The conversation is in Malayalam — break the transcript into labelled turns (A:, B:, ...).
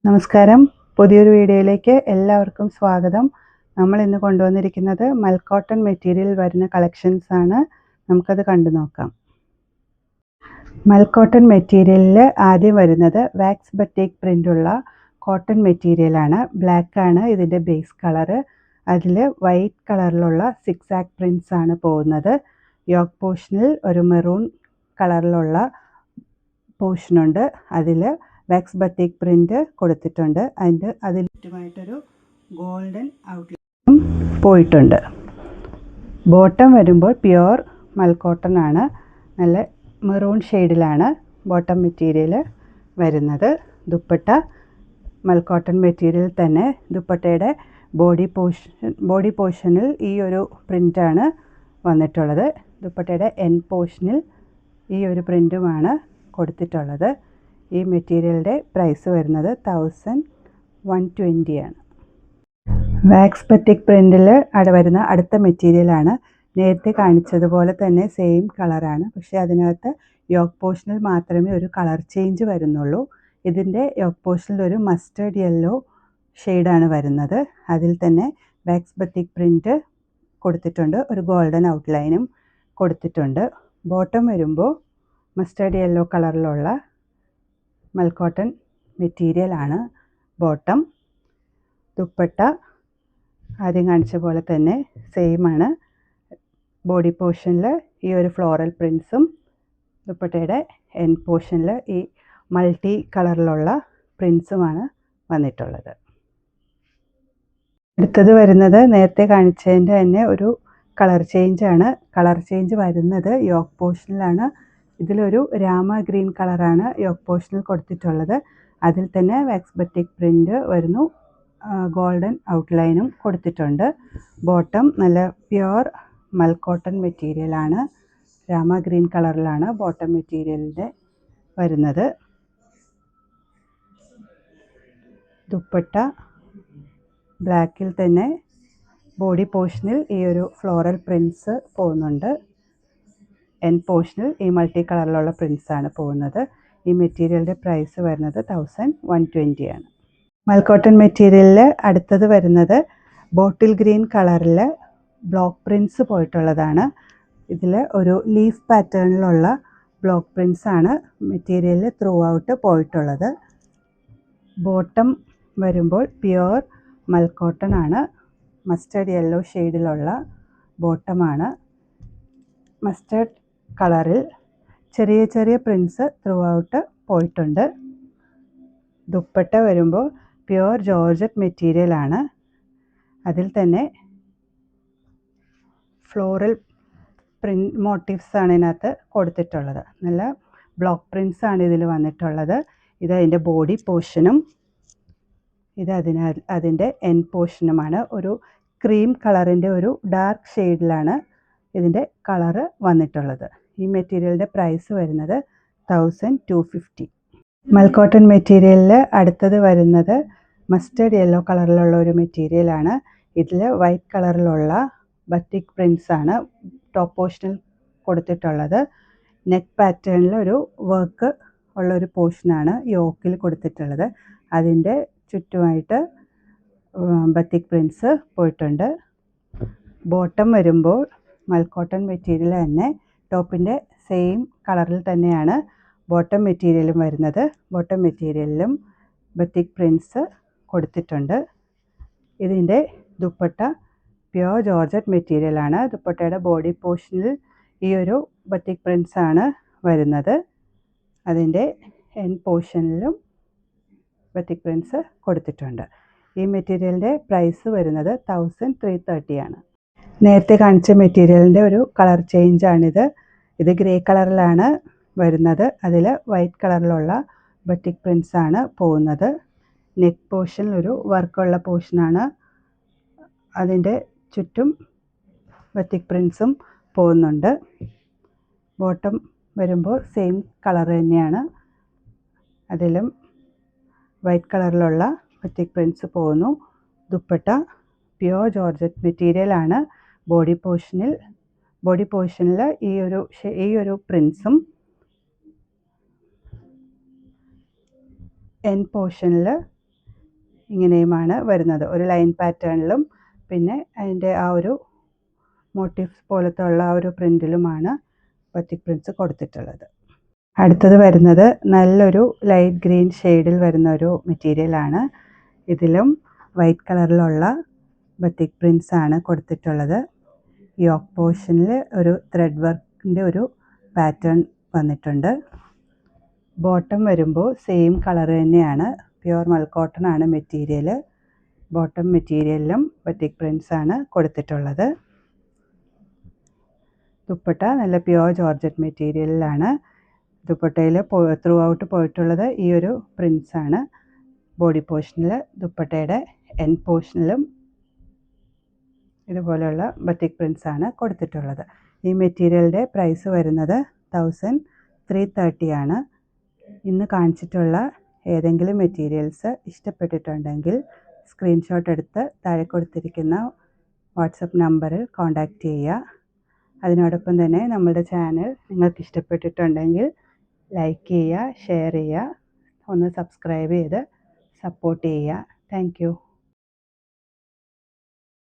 A: നമസ്കാരം. പുതിയൊരു വീഡിയോയിലേക്ക് എല്ലാവർക്കും സ്വാഗതം. നമ്മൾ ഇന്ന് കൊണ്ടുവന്നിരിക്കുന്നത് മൽക്കോട്ടൺ മെറ്റീരിയൽ വരുന്ന കളക്ഷൻസ് ആണ്. നമുക്കത് കണ്ടു നോക്കാം. മൽക്കോട്ടൺ മെറ്റീരിയലിൽ ആദ്യം വരുന്നത് വാക്സ് ബറ്റിക് പ്രിൻ്റുള്ള കോട്ടൺ മെറ്റീരിയലാണ്. ബ്ലാക്ക് ആണ് ഇതിൻ്റെ ബേസ് കളറ്. അതിൽ വൈറ്റ് കളറിലുള്ള സിക്സാക് പ്രിൻറ്റ്സ് ആണ് പോകുന്നത്. യോക്ക് പോർഷനിൽ ഒരു മെറൂൺ കളറിലുള്ള പോർഷനുണ്ട്. അതിൽ വാക്സ് ബറ്റിക് പ്രിൻ്റ് കൊടുത്തിട്ടുണ്ട്. അതിൽ ചുറ്റുമായിട്ടൊരു ഗോൾഡൻ ഔട്ട്ലൈനും പോയിട്ടുണ്ട്. ബോട്ടം വരുമ്പോൾ പ്യുവർ മൽക്കോട്ടൺ ആണ്. നല്ല മെറൂൺ ഷെയ്ഡിലാണ് ബോട്ടം മെറ്റീരിയൽ വരുന്നത്. ദുപ്പട്ട മൽക്കോട്ടൺ മെറ്റീരിയൽ തന്നെ. ദുപ്പട്ടയുടെ ബോഡി പോർഷനിൽ ഈ ഒരു പ്രിൻ്റാണ് വന്നിട്ടുള്ളത്. ദുപ്പട്ടയുടെ എൻഡ് പോർഷനിൽ ഈ ഒരു പ്രിൻ്റുമാണ് കൊടുത്തിട്ടുള്ളത്. ഈ മെറ്റീരിയലിൻ്റെ പ്രൈസ് വരുന്നത് 1120 ആണ്. വാക്സ് ബറ്റിക് പ്രിൻ്റിൽ വരുന്ന അടുത്ത മെറ്റീരിയലാണ്. നേരത്തെ കാണിച്ചതുപോലെ തന്നെ സെയിം കളറാണ്. പക്ഷേ അതിനകത്ത് യോക്ക് പോർഷനിൽ മാത്രമേ ഒരു കളർ ചേഞ്ച് വരുന്നുള്ളൂ. ഇതിൻ്റെ യോക്ക് പോർഷനിൽ ഒരു മസ്റ്റേർഡ് യെല്ലോ ഷെയ്ഡാണ് വരുന്നത്. അതിൽ തന്നെ വാക്സ് ബറ്റിക് പ്രിൻ്റ് കൊടുത്തിട്ടുണ്ട്. ഒരു ഗോൾഡൻ ഔട്ട്ലൈനും കൊടുത്തിട്ടുണ്ട്. ബോട്ടം വരുമ്പോൾ മസ്റ്റേർഡ് യെല്ലോ കളറിലുള്ള മൽക്കോട്ടൺ മെറ്റീരിയലാണ് ബോട്ടം. ദുപ്പട്ട ആദ്യം കാണിച്ച പോലെ തന്നെ സെയിം ആണ്. ബോഡി പോർഷനിൽ ഈ ഒരു ഫ്ലോറൽ പ്രിൻസും ദുപ്പട്ടയുടെ എൻഡ് പോർഷനിൽ ഈ മൾട്ടി കളറിലുള്ള പ്രിൻസുമാണ് വന്നിട്ടുള്ളത്. അടുത്തത് വരുന്നത് നേരത്തെ കാണിച്ചതിൻ്റെ തന്നെ ഒരു കളർ ചേഞ്ചാണ്. കളർ ചേഞ്ച് വരുന്നത് യോക്ക് പോർഷനിലാണ്. ഇതിലൊരു രാമ ഗ്രീൻ കളറാണ് യോക്ക് പോർഷനിൽ കൊടുത്തിട്ടുള്ളത്. അതിൽ തന്നെ വാക്സ് ബറ്റിക് പ്രിൻ്റ് വരുന്നു. ഗോൾഡൻ ഔട്ട്ലൈനും കൊടുത്തിട്ടുണ്ട്. ബോട്ടം നല്ല പ്യുവർ മൽക്കോട്ടൺ മെറ്റീരിയലാണ്. രാമ ഗ്രീൻ കളറിലാണ് ബോട്ടം മെറ്റീരിയലിൻ്റെ വരുന്നത്. ദുപ്പട്ട ബ്ലാക്കിൽ തന്നെ ബോഡി പോർഷനിൽ ഈ ഒരു ഫ്ലോറൽ പ്രിൻറ്റ്സ് പോകുന്നുണ്ട്. എൻഡ് പോർഷനിൽ ഈ മൾട്ടി കളറിലുള്ള പ്രിൻറ്റ്സ് ആണ് പോകുന്നത്. ഈ മെറ്റീരിയലിൻ്റെ പ്രൈസ് വരുന്നത് 1120 ആണ്. മൽക്കോട്ടൺ മെറ്റീരിയലിൽ അടുത്തത് വരുന്നത് ബോട്ടിൽ ഗ്രീൻ കളറിൽ ബ്ലോക്ക് പ്രിൻറ്റ്സ് പോയിട്ടുള്ളതാണ്. ഇതിൽ ഒരു ലീഫ് പാറ്റേണിലുള്ള ബ്ലോക്ക് പ്രിൻറ്റ്സ് ആണ് മെറ്റീരിയലിൽ ത്രൂ ഔട്ട് പോയിട്ടുള്ളത്. ബോട്ടം വരുമ്പോൾ പ്യുവർ മൽക്കോട്ടൺ ആണ്. മസ്റ്റേർഡ് യെല്ലോ ഷെയ്ഡിലുള്ള ബോട്ടമാണ്. മസ്റ്റേർഡ് കളറിൽ ചെറിയ ചെറിയ പ്രിൻറ്റ്സ് ത്രൂ ഔട്ട് പോയിട്ടുണ്ട്. ദുപ്പട്ട വരുമ്പോൾ പ്യുവർ ജോർജറ്റ് മെറ്റീരിയലാണ്. അതിൽ തന്നെ ഫ്ലോറൽ മോട്ടീവ്സ് ആണ് ഇതിനകത്ത് കൊടുത്തിട്ടുള്ളത്. നല്ല ബ്ലോക്ക് പ്രിൻറ്റ്സ് ആണ് ഇതിൽ വന്നിട്ടുള്ളത്. ഇത് അതിൻ്റെ ബോഡി പോർഷനും ഇത് അതിൻ്റെ എൻഡ് പോർഷനുമാണ്. ഒരു ക്രീം കളറിൻ്റെ ഒരു ഡാർക്ക് ഷെയ്ഡിലാണ് ഇതിൻ്റെ കളറ് വന്നിട്ടുള്ളത്. ഈ മെറ്റീരിയലിൻ്റെ പ്രൈസ് വരുന്നത് 1250. മൽക്കോട്ടൺ മെറ്റീരിയലിൽ അടുത്തത് വരുന്നത് മസ്റ്റേർഡ് യെല്ലോ കളറിലുള്ള ഒരു മെറ്റീരിയലാണ്. ഇതിൽ വൈറ്റ് കളറിലുള്ള ബറ്റിക് പ്രിൻറ്റ്സ് ആണ് ടോപ്പ് പോർഷനിൽ കൊടുത്തിട്ടുള്ളത്. നെക്ക് പാറ്റേണിൽ ഒരു വർക്ക് ഉള്ളൊരു പോർഷനാണ് യോക്കിൽ കൊടുത്തിട്ടുള്ളത്. അതിൻ്റെ ചുറ്റുമായിട്ട് ബറ്റിക് പ്രിൻറ്റ്സ് പോയിട്ടുണ്ട്. ബോട്ടം വരുമ്പോൾ മൽക്കോട്ടൺ മെറ്റീരിയൽ തന്നെ ടോപ്പിൻ്റെ സെയിം കളറിൽ തന്നെയാണ് ബോട്ടം മെറ്റീരിയലും വരുന്നത്. ബോട്ടം മെറ്റീരിയലിലും ബറ്റിക് പ്രിൻറ്റ്സ് കൊടുത്തിട്ടുണ്ട്. ഇതിൻ്റെ ദുപ്പട്ട പ്യുവർ ജോർജറ്റ് മെറ്റീരിയലാണ്. ദുപ്പട്ടയുടെ ബോഡി പോർഷനിൽ ഈ ഒരു ബറ്റിക് പ്രിൻറ്റ്സ് ആണ് വരുന്നത്. അതിൻ്റെ എൻഡ് പോർഷനിലും ബറ്റിക് പ്രിൻറ്റ്സ് കൊടുത്തിട്ടുണ്ട്. ഈ മെറ്റീരിയലിൻ്റെ പ്രൈസ് വരുന്നത് 1330 ആണ്. നേരത്തെ കാണിച്ച മെറ്റീരിയലിൻ്റെ ഒരു കളർ ചേഞ്ചാണിത്. ഇത് ഗ്രേ കളറിലാണ് വരുന്നത്. അതിൽ വൈറ്റ് കളറിലുള്ള ബറ്റിക് പ്രിൻറ്റ്സ് ആണ് പോകുന്നത്. നെക്ക് പോർഷനിൽ ഒരു വർക്കുള്ള പോർഷനാണ്. അതിൻ്റെ ചുറ്റും ബറ്റിക് പ്രിൻറ്റ്സും പോകുന്നുണ്ട്. ബോട്ടം വരുമ്പോൾ സെയിം കളർ തന്നെയാണ്. അതിലും വൈറ്റ് കളറിലുള്ള ബറ്റിക് പ്രിൻറ്റ്സ് പോകുന്നു. ദുപ്പട്ട പ്യുവർ ജോർജറ്റ് മെറ്റീരിയലാണ്. ബോഡി പോർഷനിൽ ഈ ഒരു പ്രിൻസും എൻഡ് പോർഷനിൽ ഇങ്ങനെയുമാണ് വരുന്നത്. ഒരു ലൈൻ പാറ്റേണിലും പിന്നെ അതിൻ്റെ ആ ഒരു മോട്ടീവ്സ് പോലത്തെ ഉള്ള ആ ഒരു പ്രിൻറ്റിലുമാണ് ബത്തിക് പ്രിൻറ്റ്സ് കൊടുത്തിട്ടുള്ളത്. അടുത്തത് വരുന്നത് നല്ലൊരു ലൈറ്റ് ഗ്രീൻ ഷെയ്ഡിൽ വരുന്ന ഒരു മെറ്റീരിയലാണ്. ഇതിലും വൈറ്റ് കളറിലുള്ള ബത്തിക് പ്രിൻറ്റ്സ് ആണ് കൊടുത്തിട്ടുള്ളത്. യോക്ക് പോർഷനിൽ ഒരു ത്രെഡ് വർക്കിൻ്റെ ഒരു പാറ്റേൺ വന്നിട്ടുണ്ട്. ബോട്ടം വരുമ്പോൾ സെയിം കളർ തന്നെയാണ്. പ്യുവർ മൽക്കോട്ടൺ ആണ് മെറ്റീരിയൽ. ബോട്ടം മെറ്റീരിയലിലും ബത്തിക് പ്രിൻറ്റ്സ് ആണ് കൊടുത്തിട്ടുള്ളത്. ദുപ്പട്ട നല്ല പ്യുവർ ജോർജറ്റ് മെറ്റീരിയലിലാണ്. ദുപ്പട്ടയിൽ ത്രൂ ഔട്ട് പോയിട്ടുള്ളത് ഈ ഒരു പ്രിൻറ്റ്സ് ആണ്. ബോഡി പോർഷനിൽ ദുപ്പട്ടയുടെ എൻഡ് പോർഷനിലും ഇതുപോലെയുള്ള ബത്തിക് പ്രിൻറ്റ്സ് ആണ് കൊടുത്തിട്ടുള്ളത്. ഈ മെറ്റീരിയലിൻ്റെ പ്രൈസ് വരുന്നത് 1330 ആണ്. ഇന്ന് കാണിച്ചിട്ടുള്ള ഏതെങ്കിലും മെറ്റീരിയൽസ് ഇഷ്ടപ്പെട്ടിട്ടുണ്ടെങ്കിൽ സ്ക്രീൻഷോട്ട് എടുത്ത് താഴെ കൊടുത്തിരിക്കുന്ന വാട്സപ്പ് നമ്പറിൽ കോൺടാക്റ്റ് ചെയ്യുക. അതിനോടൊപ്പം തന്നെ നമ്മുടെ ചാനൽ നിങ്ങൾക്ക് ഇഷ്ടപ്പെട്ടിട്ടുണ്ടെങ്കിൽ ലൈക്ക് ചെയ്യുക, ഷെയർ ചെയ്യുക, ഒന്ന് സബ്സ്ക്രൈബ് ചെയ്ത് സപ്പോർട്ട് ചെയ്യുക. Thank you.